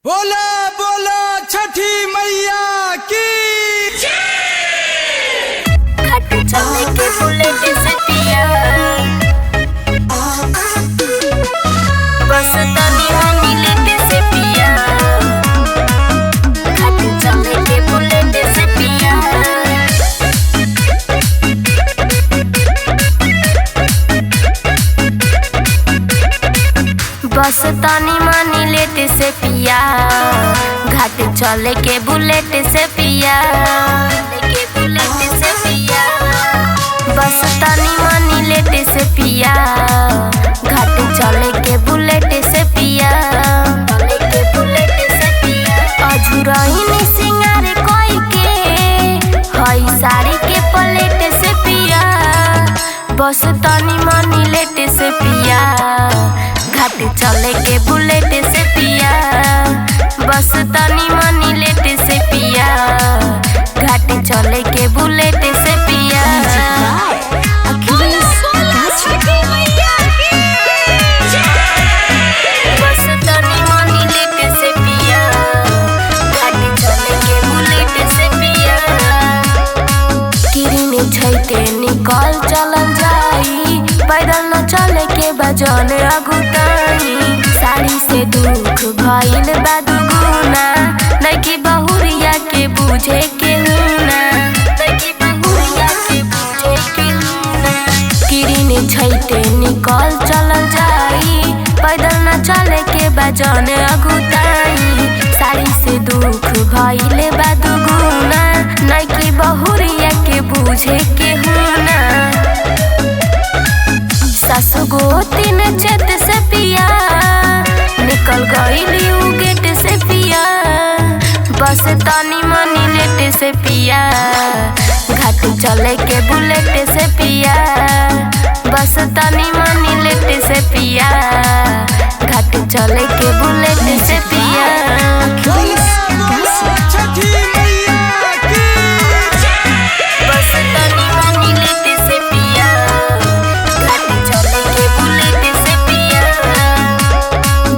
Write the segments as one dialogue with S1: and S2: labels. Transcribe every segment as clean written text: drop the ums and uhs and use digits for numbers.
S1: बोला बोला छठी मैया की
S2: घाट चले के बुलेट से पिया बस तनी हनी लेट से पिया घाट चले के बुलेट से पिया बस तनी मनी लेट से पिया घाट चले के बुलेट से पिया बस तनी मनी लेट से पिया घाट चले के बुलेट से पिया अझुरही सिंगार कोई के हई साड़ी के पलेट से पिया बस तनी मनी लेट से पिया घाट चले के बुलेट से पिया बस तनी मनी लेट से पिया घाट चले के बुलेट से पिया बस तनी मनी लेट से पिया घाट चले के बुलेट से पिया किरीने छैते निकल चलन जाई पैदल न चले के बजन अगुताई साड़ी से दुख भइल बा दुगुना नइकी बहुरिया के बुझे के हुना नइकी बहुरिया के बुझे के हुना किरीने छैते निकल चलन जाई पैदल न चले के बजन अगुताई साड़ी से दुख भइल बा दुगुना नइकी बहुरिया के बुझे के हुना सासु गोतीन चेत से पिया निकल गईली उ गेट से पिया बस तनी मनी लेट से पिया घाट चले के बुलेट से पिया बस तनी मनी लेट से पिया घाट चले के बुलेट से पिया
S1: छठी मैया की
S2: बस तनी मनी लेट से पिया घाट चले के बुलेट से पिया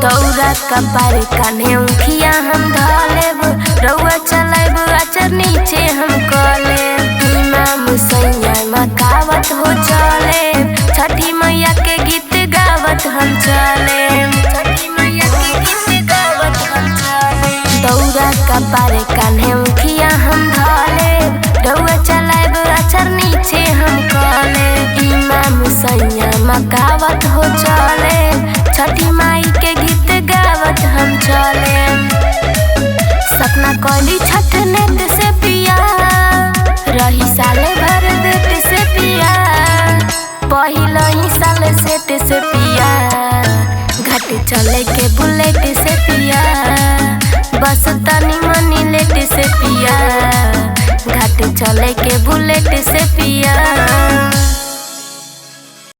S2: दौरा कपार कान्हे उखिया हम ढालेब रउआ चलेब आचर नीचे हम कलेब इमाम सैया मकावत हो चले छठी मैया के गीत गावत हम चले छठी मैया के गीत गावत हम चले दौरा कपार कान्हे उखिया हम ढालेब रउआ चलेब आचर नीचे हम कलेब इमाम सैया मकावत हो चले छठी माई के गीत गावत हम चले सपना कली छठ नेट से पिया रही साले भर देट से पिया पहिला ही साल सेट से पिया घाट चले के बुलेट से पिया बस तनी मनी लेट से पिया घाट चले के बुलेट से पिया।